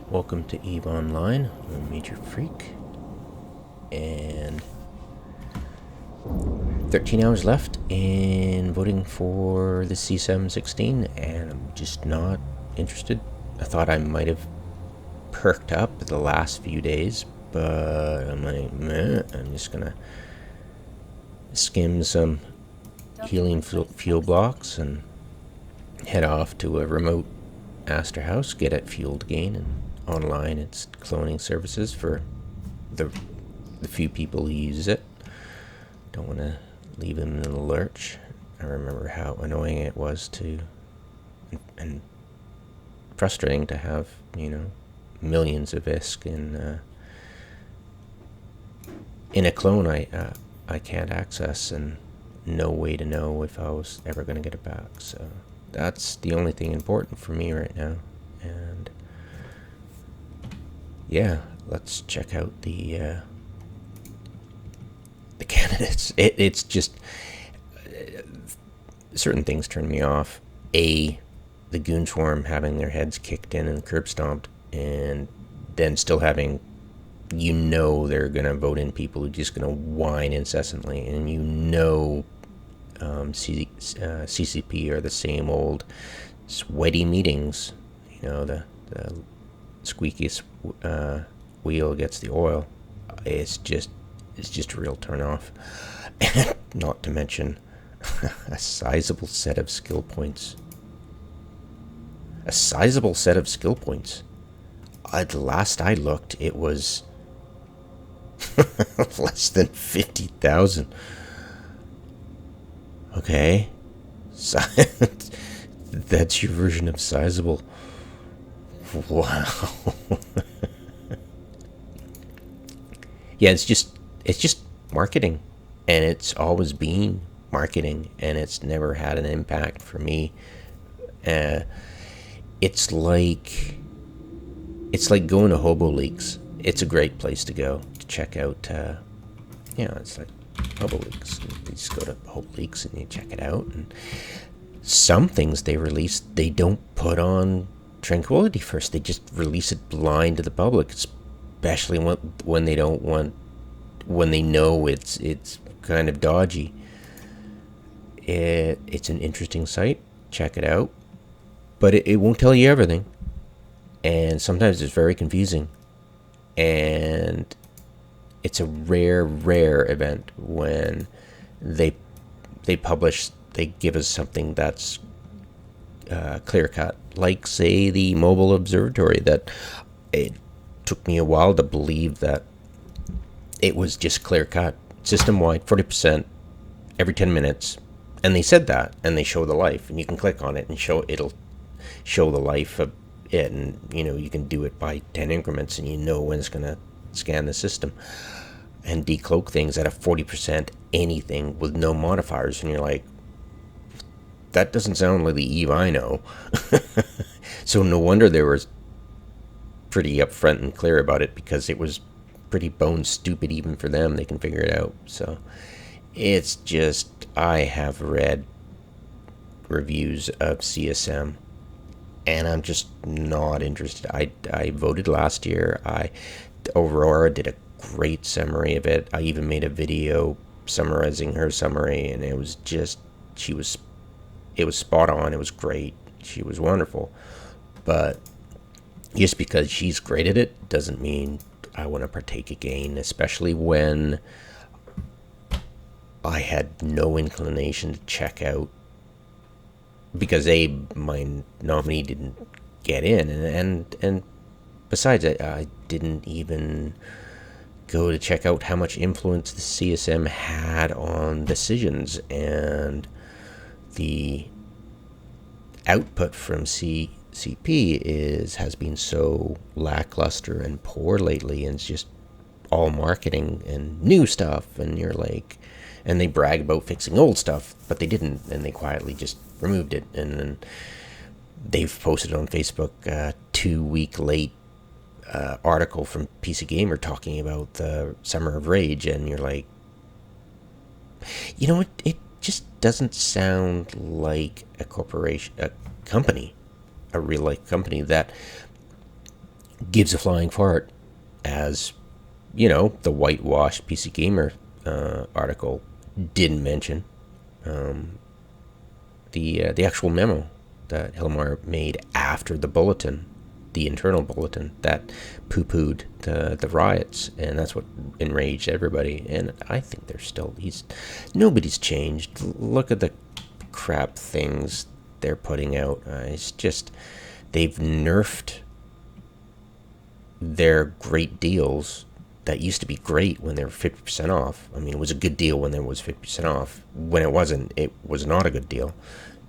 Welcome to EVE Online. I'm a Major Freak. And 13 hours left in voting for the CSM 16, and I'm just not interested. I thought I might have perked up the last few days, but I'm like, meh, I'm just gonna skim some healing fuel blocks and head off to a remote Aster house, get it fueled again, and online it's cloning services for the few people who use it. Don't want to leave them in the lurch. I remember how annoying it was to and frustrating to have, millions of ISK in a clone I can't access, and no way to know if I was ever going to get it back. So that's the only thing important for me right now. And yeah, let's check out the candidates. It's just certain things turn me off. The goon swarm having their heads kicked in and curb stomped, and then still having, they're gonna vote in people who are just gonna whine incessantly, and CCP are the same old sweaty meetings. The squeakiest wheel gets the oil. It's just a real turn off. And not to mention a sizable set of skill points. The last I looked, it was less than 50,000. Okay. That's your version of sizable. Wow. Yeah, it's just marketing, and it's always been marketing, and it's never had an impact for me. It's like going to Hobo Leaks. It's a great place to go to check out. It's like Hobo Leaks. You just go to Hobo Leaks and you check it out. And some things they release, they don't put on Tranquility first. They just release it blind to the public, especially when they don't want, when they know it's kind of dodgy. It's an interesting site. Check it out, but it won't tell you everything, and sometimes it's very confusing. And it's a rare event when they give us something that's clear cut, like say the mobile observatory, that it took me a while to believe that it was just clear cut, system wide, 40% every 10 minutes. And they said that, and they show the life, and you can click on it and it'll show the life of it, and you can do it by 10 increments, and when it's going to scan the system and decloak things at a 40% anything with no modifiers. And you're like, that doesn't sound like the Eve I know. So no wonder they were pretty upfront and clear about it, because it was pretty bone stupid even for them. They can figure it out. So it's just, I have read reviews of CSM, and I'm just not interested. I voted last year. Aurora did a great summary of it. I even made a video summarizing her summary, and it was spot on. It was great. She was wonderful. But just because she's great at it doesn't mean I want to partake again, especially when I had no inclination to check out, because my nominee didn't get in, and besides, I didn't even go to check out how much influence the CSM had on decisions, and the output from CP has been so lackluster and poor lately, and it's just all marketing and new stuff, and you're like, and they brag about fixing old stuff, but they didn't, and they quietly just removed it. And then they've posted on Facebook a 2-week late article from PC Gamer talking about the Summer of Rage, and you're like, it just doesn't sound like a corporation, a company, a real life company that gives a flying fart, as the whitewashed PC Gamer article didn't mention. The actual memo that Hilmar made after the bulletin, the internal bulletin that poo-pooed the riots, and that's what enraged everybody. And I think nobody's changed. Look at the crap things they're putting out. It's just, they've nerfed their great deals that used to be great when they were 50% off. I mean, it was a good deal when there was 50% off. When it wasn't, it was not a good deal.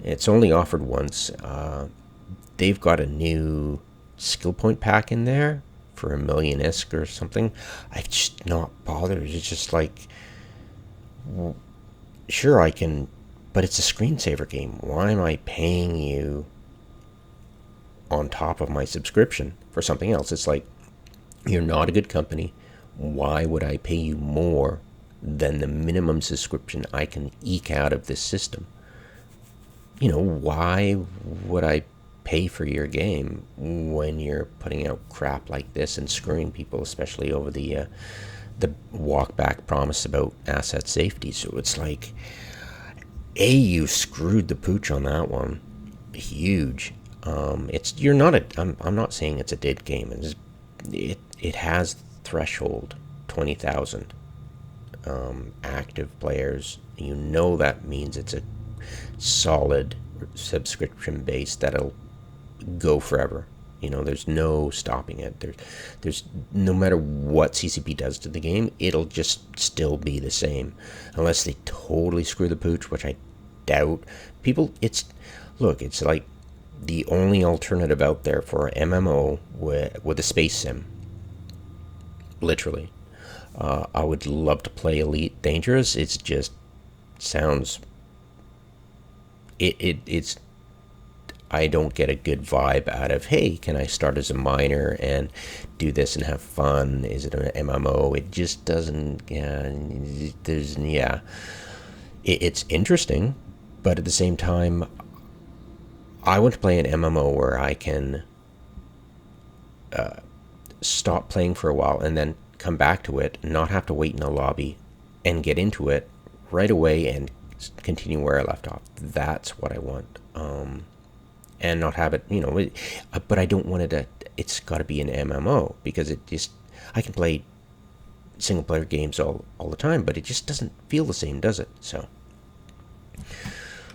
It's only offered once. They've got a new skill point pack in there for $1 million ISK or something. I've just not bothered. It's just like, well, sure, I can, but it's a screensaver game. Why am I paying you on top of my subscription for something else? It's like, you're not a good company. Why would I pay you more than the minimum subscription I can eke out of this system? Why would I pay for your game when you're putting out crap like this and screwing people, especially over the walk back promise about asset safety? So it's like, you screwed the pooch on that one, huge. I'm not saying it's a dead game. It has threshold 20,000 active players. That means it's a solid subscription base that'll go forever. There's no stopping it. There's no matter what CCP does to the game, it'll just still be the same, unless they totally screw the pooch, which I doubt. It's like the only alternative out there for MMO with a space sim. Literally. I would love to play Elite Dangerous. It's just sounds. It's. I don't get a good vibe out of, hey, can I start as a miner and do this and have fun? Is it an MMO? It just doesn't. It's interesting, but at the same time, I want to play an MMO where I can stop playing for a while and then come back to it, not have to wait in a lobby, and get into it right away and continue where I left off. That's what I want. And not have it, but I don't want it to, it's got to be an MMO, because I can play single player games all the time, but it just doesn't feel the same, does it? So,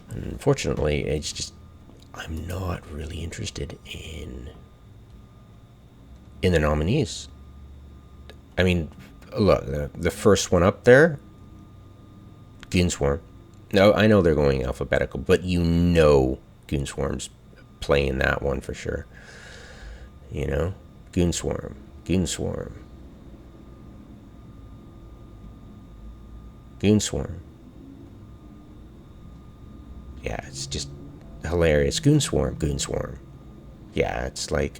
unfortunately, it's just, I'm not really interested in the nominees. I mean, look, the first one up there, Goonswarm. No, I know they're going alphabetical, but Goonswarm's playing that one for sure. Goonswarm. Yeah, it's just hilarious. Goonswarm. Yeah, it's like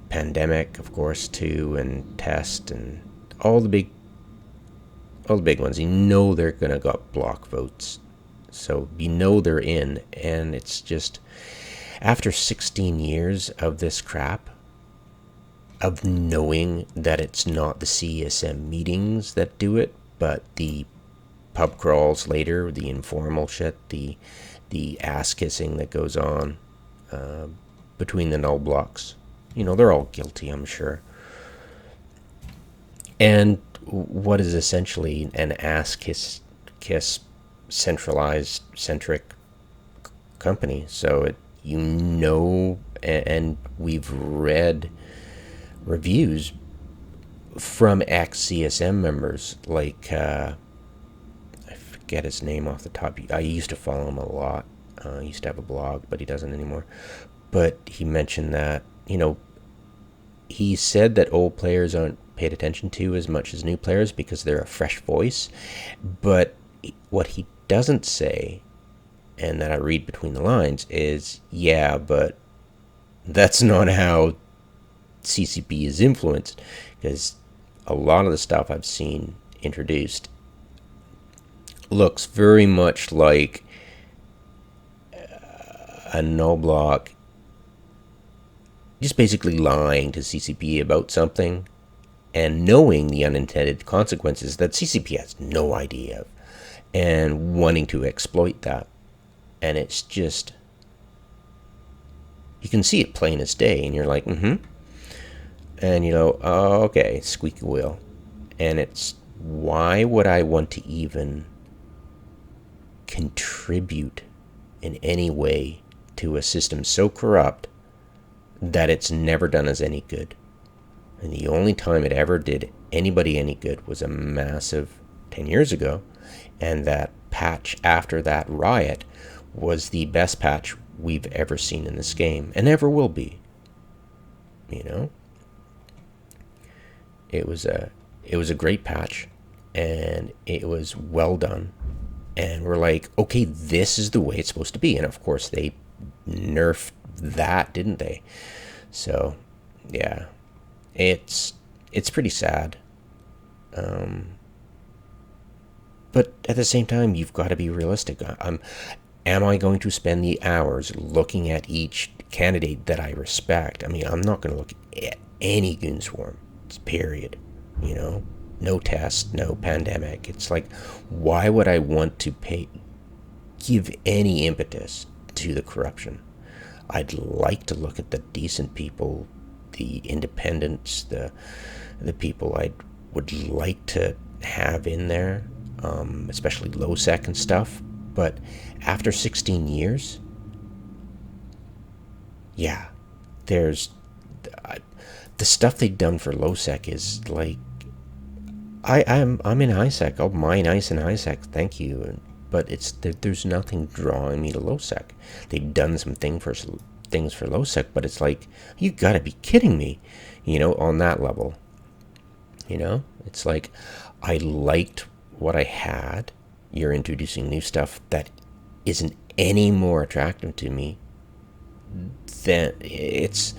Pandemic, of course, too, and Test, and all the big ones. They're gonna got block votes, so they're in, and it's just, after 16 years of this crap, of knowing that it's not the CSM meetings that do it, but the pub crawls later, the informal shit, the ass kissing that goes on between the null blocks. They're all guilty, I'm sure. And what is essentially an ass kiss centric company. So and we've read reviews from ex-CSM members, like I forget his name off the top. I used to follow him a lot. He used to have a blog, but he doesn't anymore. But he mentioned that, he said that old players aren't paid attention to as much as new players because they're a fresh voice. But what he doesn't say, and that I read between the lines, is, yeah, but that's not how CCP is influenced, because a lot of the stuff I've seen introduced looks very much like a null block just basically lying to CCP about something and knowing the unintended consequences that CCP has no idea of and wanting to exploit that. And it's just, you can see it plain as day, and you're like, and you know, oh, okay, squeaky wheel. And it's, why would I want to even contribute in any way to a system so corrupt that it's never done us any good? And the only time it ever did anybody any good was a massive 10 years ago. And that patch after that riot was the best patch we've ever seen in this game, and ever will be. You know? It was a great patch, and it was well done. And we're like, okay, this is the way it's supposed to be. And of course they nerfed that, didn't they? So, yeah. It's pretty sad. But at the same time, you've got to be realistic. Am I going to spend the hours looking at each candidate that I respect? I mean, I'm not going to look at any goon swarm, period. You know, no test, no pandemic. It's like, why would I want to give any impetus to the corruption? I'd like to look at the decent people, the independents, the people I would like to have in there, especially low sec and stuff. But after 16 years, yeah, there's the stuff they've done for low sec is like, I'm in high sec. I'll mine ice in high sec, thank you. But there's nothing drawing me to low sec. They've done some things for low sec, but it's like, you gotta be kidding me, you know, on that level. You know, it's like, I liked what I had. You're introducing new stuff that isn't any more attractive to me than it's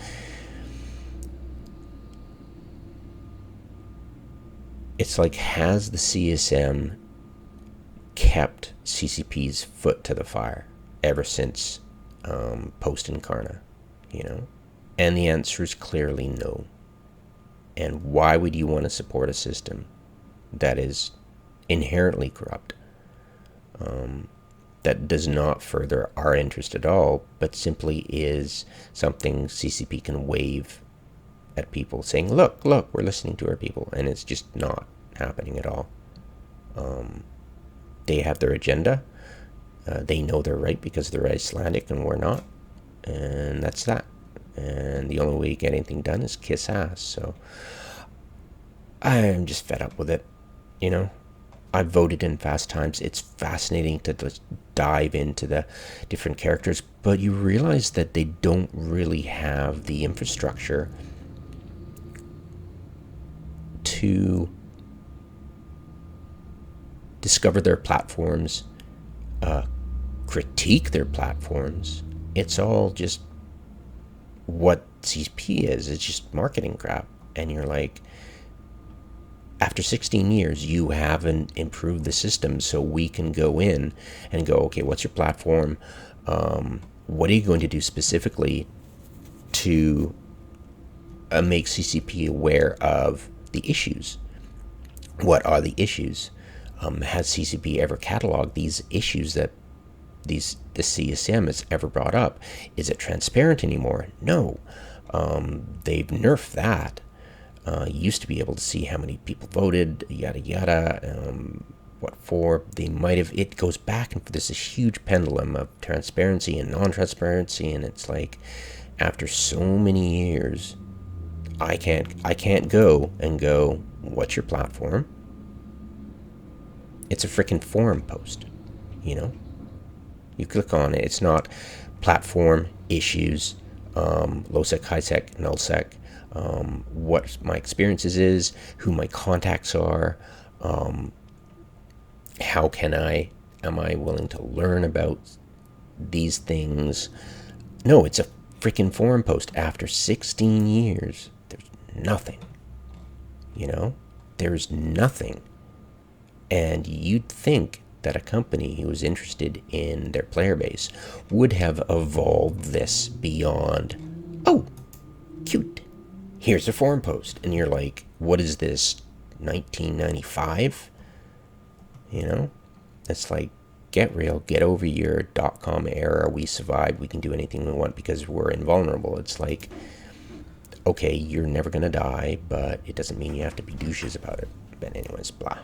like, has the CSM kept CCP's foot to the fire ever since post Incarna, you know? And the answer is clearly no. And why would you want to support a system that is inherently corrupt, that does not further our interest at all, but simply is something CCP can wave at people saying, look, we're listening to our people, and it's just not happening at all. They have their agenda. They know they're right because they're Icelandic and we're not, and that's that. And the only way you get anything done is kiss ass. So I'm just fed up with it, you know. I've voted in Fast Times. It's fascinating to just dive into the different characters, but you realize that they don't really have the infrastructure to discover their platforms, critique their platforms. It's all just what CP is. It's just marketing crap. And you're like, after 16 years, you haven't improved the system, so we can go in and go, okay, what's your platform? What are you going to do specifically to make CCP aware of the issues? What are the issues? Has CCP ever cataloged these issues that the CSM has ever brought up? Is it transparent anymore? No. They've nerfed that. You used to be able to see how many people voted, yada yada, what for. They might have, it goes back and forth. There's this huge pendulum of transparency and non-transparency, and it's like, after so many years, I can't go and go, what's your platform? It's a freaking forum post, you know? You click on it, it's not platform, issues, low sec, high sec, null sec, what my experiences is, who my contacts are, am I willing to learn about these things? No, it's a freaking forum post. After 16 years, there's nothing, you know? There's nothing. And you'd think that a company who was interested in their player base would have evolved this beyond, oh, cute. Here's a forum post. And you're like, what is this, 1995? You know? It's like, get real, get over your .com era. We survived. We can do anything we want because we're invulnerable. It's like, okay, you're never going to die, but it doesn't mean you have to be douches about it. But anyways, blah.